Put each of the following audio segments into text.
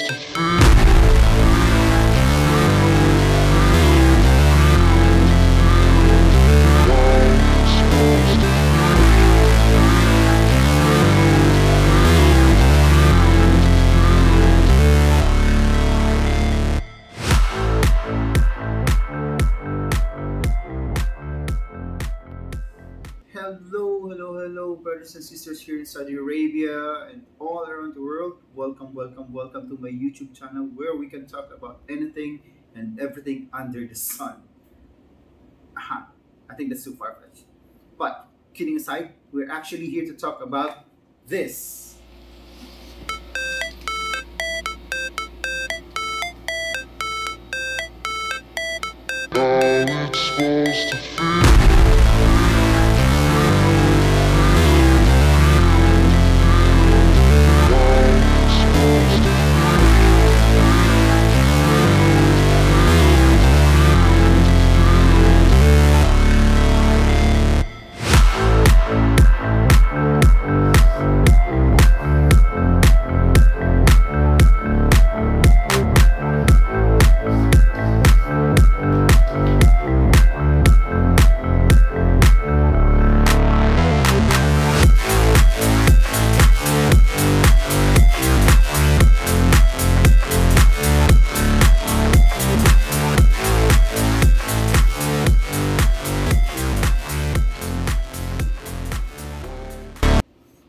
to feed. Hello, brothers and sisters here in Saudi Arabia and all around the world. Welcome to my YouTube channel where we can talk about anything and everything under the sun. Aha, I think that's too far fetched. But kidding aside, we're actually here to talk about this. How it's supposed to feel.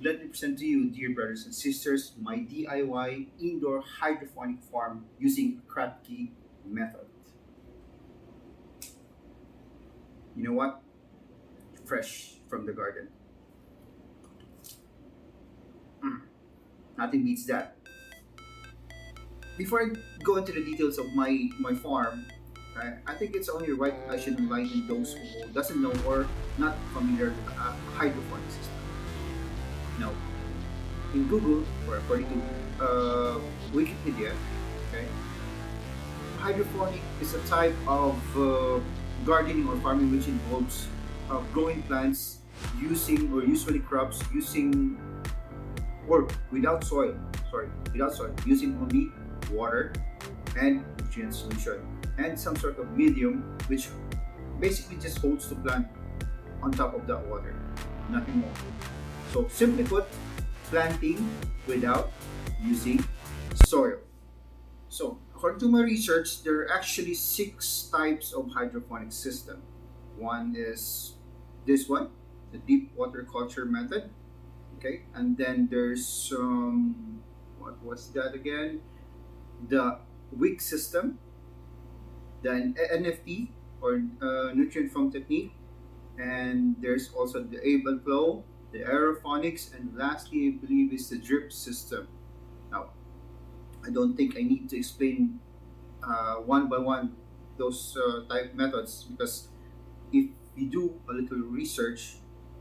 Let me present to you, dear brothers and sisters, my DIY indoor hydroponic farm using Kratky method. You know what? Fresh from the garden. Mm, nothing beats that. Before I go into the details of my farm, I think it's only right I should enlighten those who doesn't know or not familiar with a hydroponic system. Now, in Google or according to Wikipedia, okay, hydroponic is a type of gardening or farming which involves growing plants using or usually crops using or without soil. Sorry, without soil, using only water and nutrient solution and some sort of medium which basically just holds the plant on top of that water, nothing more. So simply put, planting without using soil. So according to my research, there are actually six types of hydroponic system. One is this one, the deep water culture method. Okay, and then there's what was that again? The wick system, the NFT or nutrient farm technique, and there's also the ebb and flow, the aeroponics, and lastly, I believe is the drip system. Now, I don't think I need to explain one by one those type methods because if you do a little research,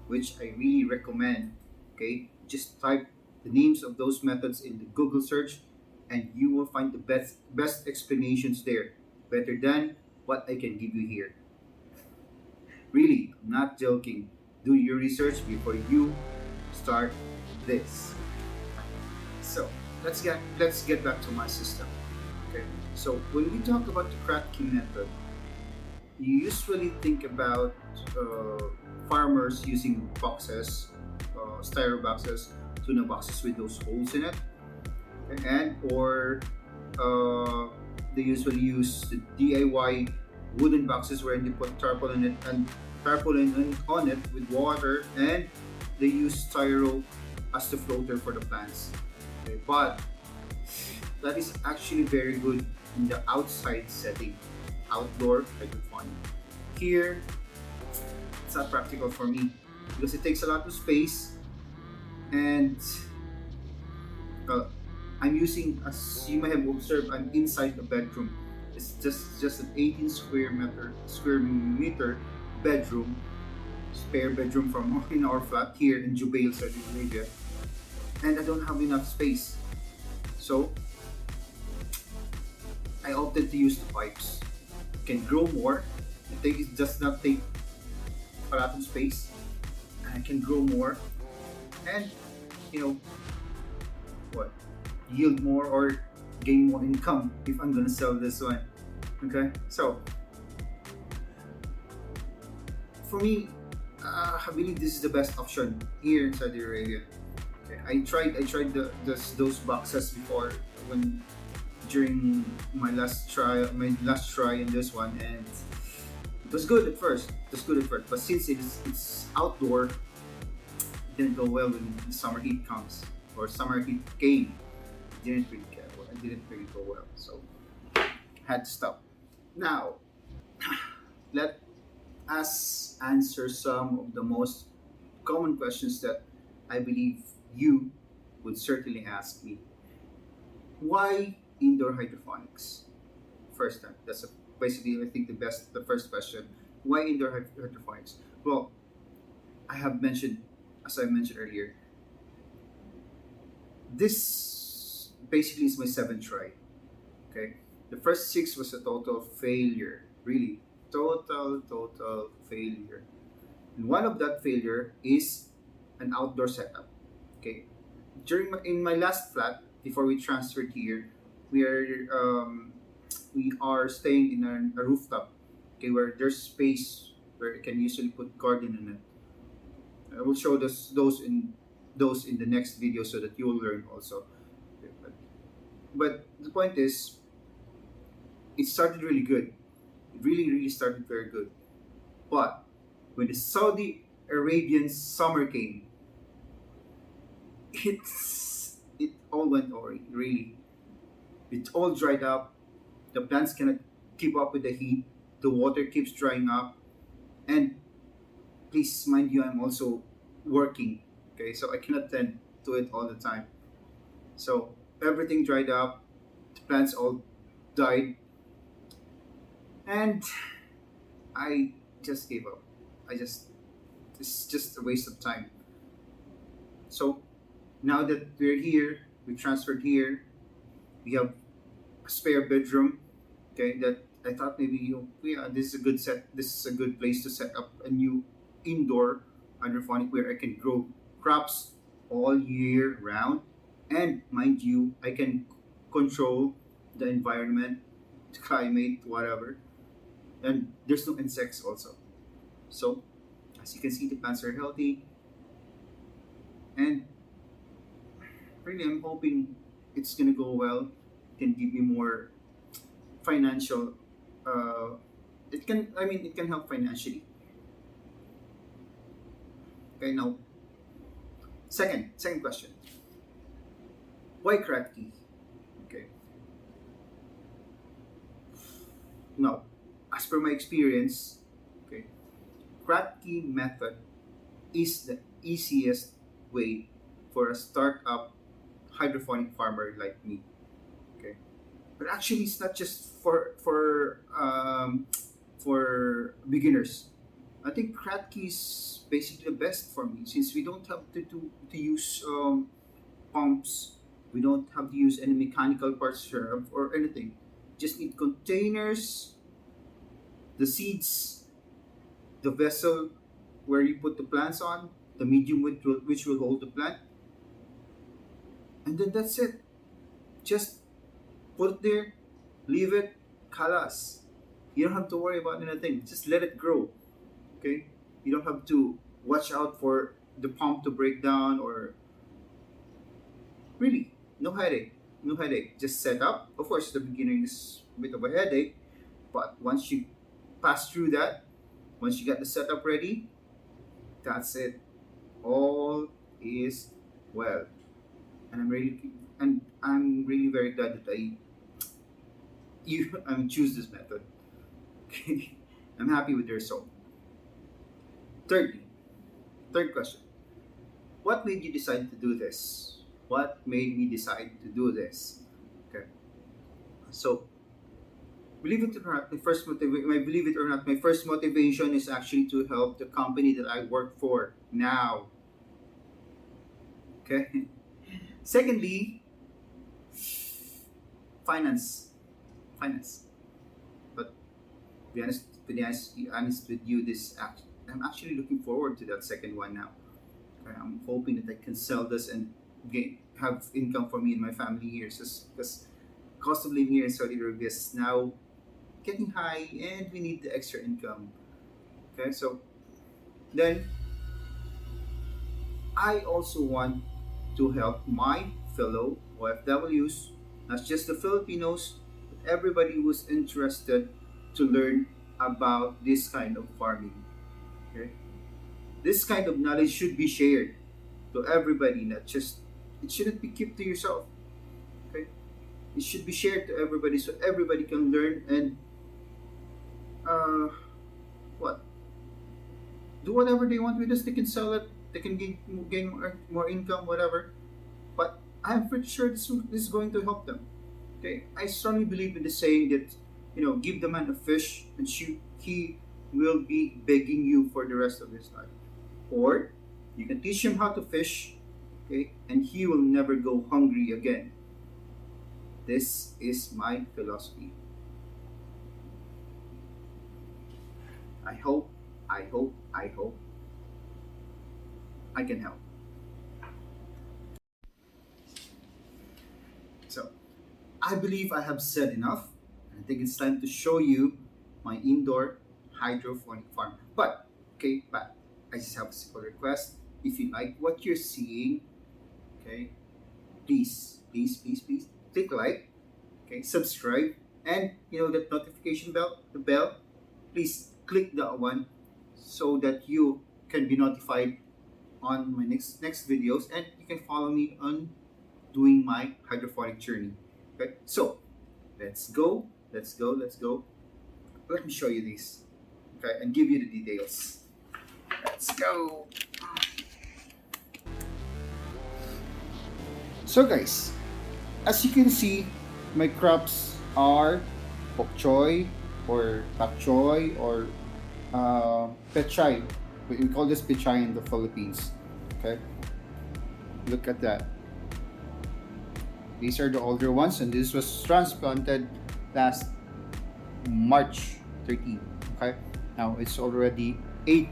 which I really recommend, okay, just type the names of those methods in the Google search, and you will find the best explanations there, better than what I can give you here. Really, I'm not joking. Do your research before you start this. So let's get back to my system. Okay. So when we talk about the Kratky method, you usually think about farmers using boxes, styro boxes, tuna boxes with those holes in it, okay, and or they usually use the DIY wooden boxes where they put tarpaulin in it and tarpaulin on it with water, and they use styro as the floater for the plants. Okay, but that is actually very good in the outside setting, outdoor hydroponic. Here, it's not practical for me because it takes a lot of space, and uh, I'm using, as you may have observed, I'm inside the bedroom. It's just an 18 square meter bedroom, spare bedroom from in our flat here in Jubail, Saudi Arabia, and I don't have enough space. So I opted to use the pipes. It can grow more. It does not take a lot of space, and I can grow more, and you know what, yield more or gain more income if I'm gonna sell this one. Okay, so for me, I believe this is the best option here in Saudi Arabia. Okay, I tried those boxes before when during my last try in this one, and it was good at first. It was good at first, but since it's outdoor, it didn't go well when the summer heat comes or summer heat came. It didn't really get well. It didn't really go well, so had to stop. Now let us answer some of the most common questions that I believe you would certainly ask me. Why indoor hydroponics? First time. That's basically I think the first question. Why indoor hydroponics? Well, I have mentioned, as I mentioned earlier, this basically is my seventh try. Okay, the first six was a total failure. Really, total failure. And one of that failure is an outdoor setup. Okay, in my last flat before we transferred here, we are we are staying in a rooftop. Okay, where there's space where you can usually put garden in it. I will show those in the next video so that you will learn also. Okay, but the point is, it started really good. It really started very good. But when the Saudi Arabian summer came, it all went awry. Really, it all dried up. The plants cannot keep up with the heat. The water keeps drying up, and please mind you, I'm also working. Okay, so I cannot tend to it all the time. So everything dried up. The plants all died, and I just gave up. I just It's just a waste of time. So now that we're here, we transferred here. We have a spare bedroom. Okay, that I thought maybe yeah, this is a good set. This is a good place to set up a new indoor hydroponic where I can grow crops all year round. And mind you, I can control the environment, the climate, whatever. And there's no insects also. So as you can see, the plants are healthy, and really, I'm hoping it's gonna go well. It can give me more financial. Uh, it can. I mean, it can help financially. Okay, now second question. Why Kratky? Okay. Now, as per my experience, okay, Kratky method is the easiest way for a startup hydroponic farmer like me. Okay, but actually, it's not just for beginners. I think Kratky is basically the best for me since we don't have to use pumps. We don't have to use any mechanical parts or anything. Just need containers, the seeds, the vessel where you put the plants on, the medium which will hold the plant, and then that's it. Just put it there, leave it, kalas. You don't have to worry about anything. Just let it grow. Okay? You don't have to watch out for the pump to break down or really no headache. No headache. Just set up. Of course, the beginning is a bit of a headache, but once you pass through that, once you get the setup ready, that's it. All is well. And I'm really very glad that I choose this method. Okay. I'm happy with the result. Thirdly, third question. What made you decide to do this? What made me decide to do this? Okay. So believe it or not, believe it or not, my first motivation is actually to help the company that I work for now. Okay. Secondly, finance, finance. But to be honest with you, I'm actually looking forward to that second one now. Okay, I'm hoping that I can sell this and have income for me and my family here. Because cost of living here in Saudi Arabia is now getting high, and we need the extra income. Okay, so then I also want to help my fellow OFWs, not just the Filipinos, but everybody who's interested to learn about this kind of farming. Okay? This kind of knowledge should be shared to everybody, not just, it shouldn't be kept to yourself. Okay? It should be shared to everybody so everybody can learn and uh, what do whatever they want with this. They can sell it. They can gain more income, whatever. But I'm pretty sure this is going to help them. Okay, I strongly believe in the saying that, give the man a fish and he will be begging you for the rest of his life. Or you can teach him how to fish, okay, and he will never go hungry again. This is my philosophy. I hope, I hope I can help. So I believe I have said enough. I think it's time to show you my indoor hydroponic farm. But I just have a simple request. If you like what you're seeing, okay, please, click like, okay, subscribe, and that notification bell, the bell, please click that one so that you can be notified on my next videos, and you can follow me on doing my hydroponic journey. Okay, so let's go. Let me show you these, okay, and give you the details. Let's go. So guys, as you can see, my crops are PakChoi or PakChoi or Petchay. We call this Petchay in the Philippines. Okay, look at that. These are the older ones, and this was transplanted last March 13. Okay, now it's already 8th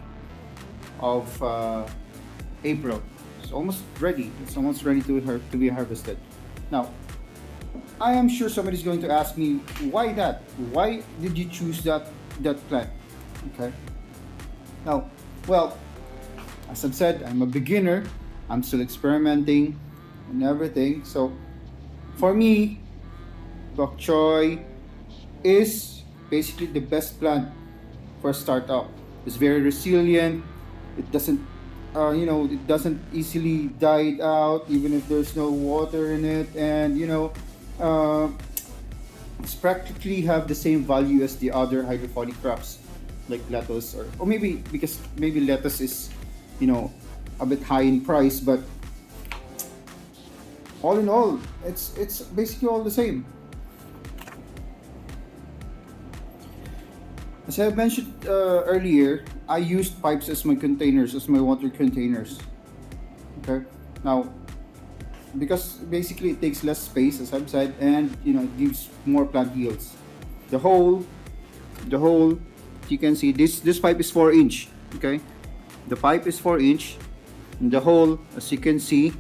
of April. It's almost ready. It's almost ready to be harvested. Now, I am sure somebody's going to ask me why that. Why did you choose that plant? Okay. Now, well, as I've said, I'm a beginner. I'm still experimenting and everything. So, for me, PakChoi is basically the best plant for a startup. It's very resilient. It doesn't, it doesn't easily die out even if there's no water in it, and it's practically have the same value as the other hydroponic crops like lettuce, or maybe because maybe lettuce is a bit high in price, but all in all, it's basically all the same. As I mentioned earlier, I used pipes as my containers, as my water containers. Okay, now because basically it takes less space, as I've said, and it gives more plant yields. The hole, you can see this pipe is 4 inch. Okay, the pipe is 4 inch, and the hole, as you can see,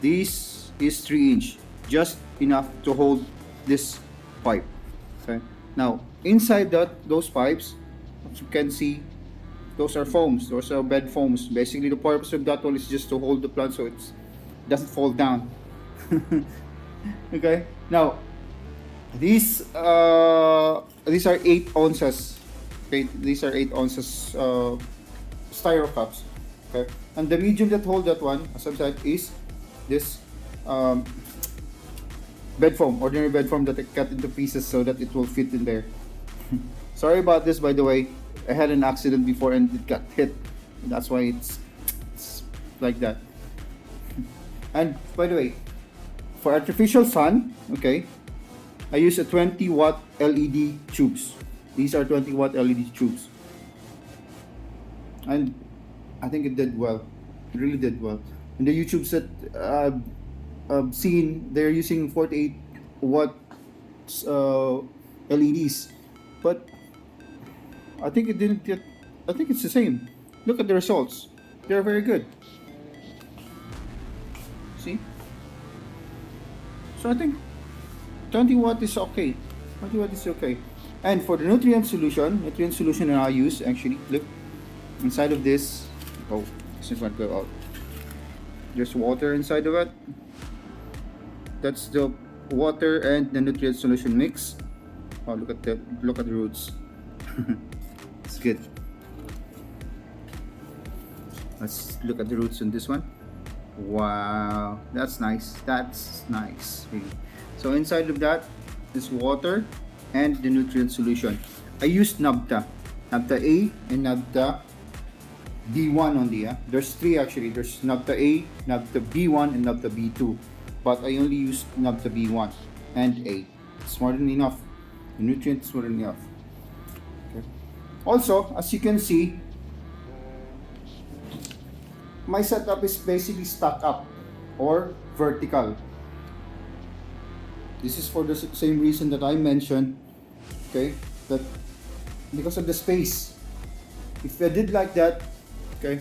this is 3 inch, just enough to hold this pipe. Okay, now inside those pipes, as you can see, those are foams. Those are bed foams. Basically, the purpose of that one is just to hold the plant so it doesn't fall down. Okay. Now, these are 8 ounces. Okay, these are 8 ounces styro cups. Okay, and the medium that hold that one, as I said, is this bed foam, ordinary bed foam that I cut into pieces so that it will fit in there. Sorry about this, by the way. I had an accident before and it got hit. That's why it's like that. And by the way, for artificial sun, okay, I use a 20-watt LED tubes. These are 20-watt LED tubes. And I think it did well. It really did well. And the YouTubes that I've seen, they're using 48-watt LEDs. But I think it didn't get, I think it's the same. Look at the results. They're very good. See? So I think 20 watt is okay. 20 watt is okay. And for the nutrient solution that I use, actually, look, inside of this, oh, this is not go out. There's water inside of it. That's the water and the nutrient solution mix. Oh, look at the roots. It's good. Let's look at the roots on this one. Wow, that's nice. That's nice, really. So inside of that is water and the nutrient solution. I used Nabta A and Nabta B1 only. There's three actually. There's Nabta A, Nabta B1, and Nabta B2. But I only used Nabta B1 and A. It's more than enough. The nutrients is more than enough. Okay. Also, as you can see, my setup is basically stuck up or vertical. This is for the same reason that I mentioned, okay, that because of the space. If I did like that, okay,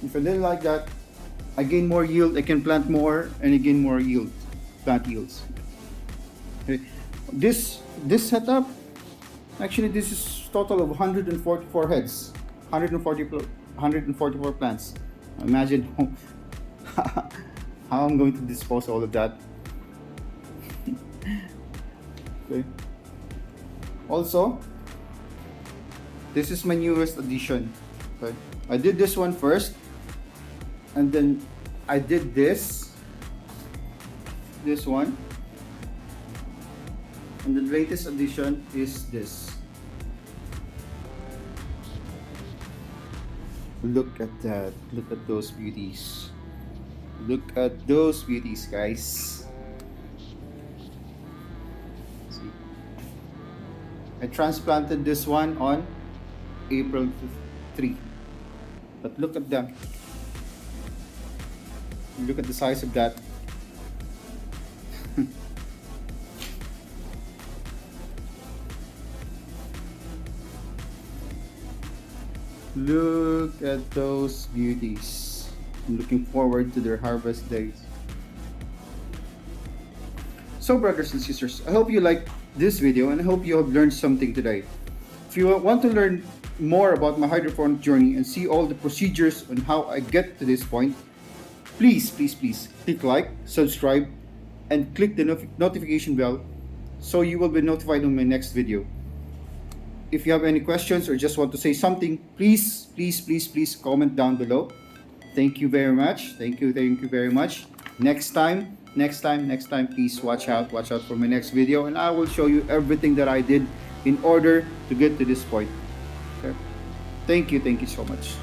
if I did like that, I gain more yield, I can plant more, and I gain more yield, plant yields. Okay. This setup, actually this is total of 144 heads, 144 plants. Imagine how I'm going to dispose all of that. Okay. Also, this is my newest addition. Okay. I did this one first, and then I did this one, and the latest addition is this. Look at that. Look at those beauties. Look at those beauties, guys. See? I transplanted this one on April 3. But look at them. Look at the size of that. Look at those beauties. I'm looking forward to their harvest days. So brothers and sisters, I hope you liked this video and I hope you have learned something today. If you want to learn more about my hydroponic journey and see all the procedures on how I get to this point, please click like, subscribe, and click the notification bell so you will be notified on my next video. If you have any questions or just want to say something, please comment down below. Thank you very much. Thank you very much. Next time, please watch out for my next video, and I will show you everything that I did in order to get to this point. Okay? Thank you so much.